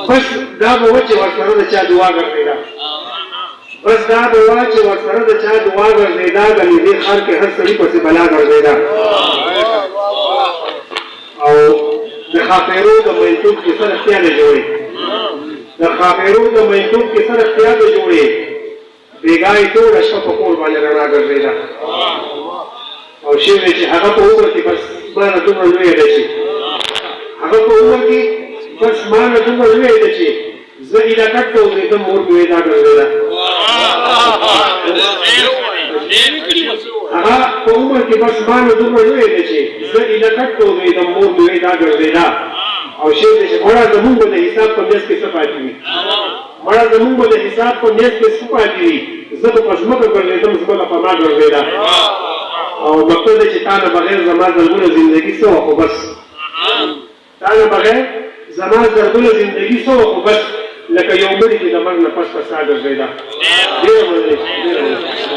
بس دا به و چې ورسره د چا دعا ګرځېده بس دا به و چې ورسره د چا دعا ګرځېده ګنې دې ښار کې هر سړي پسې بلا ګرځېده او د ښاپیرو د مینتوب کیسه رښتیا نه جوړې د ښاپیرو د مینتوب کیسه رښتیا نه جوړې بېګا یې ټوله شپه په کور باندې رڼا ګرځېده او شوې چې هغه په عمر کې بس ما نه دومره لویه ده چې هغه په عمر کې بس ما نه دومره لویه ده چې زه ایله کټ ته ودرېدم مور مې وې دا ګرځېده هغه په عمر کې بس ما نه دومره لویه ده چې زه ایله کټ ته ودرېدم مور مې وې دا ګرځېده او شوې ده چې مړه زمونږ به د حساب په میز کې څه پاتې وي مړه زمونږ به د حساب په میز کې څه پاتې وي زه به په ځمکه ګرځېدم زمکه په ما ګرځېده او مقصود دی چې تا نه بغیر زما زرګونه زندګي څه وه خو بس تا نه بغیر زما زرګونه زندګي څه وه خو بس لکه یو مړي چې د مرګ نه پس په سا ګرځېده ډېره مننه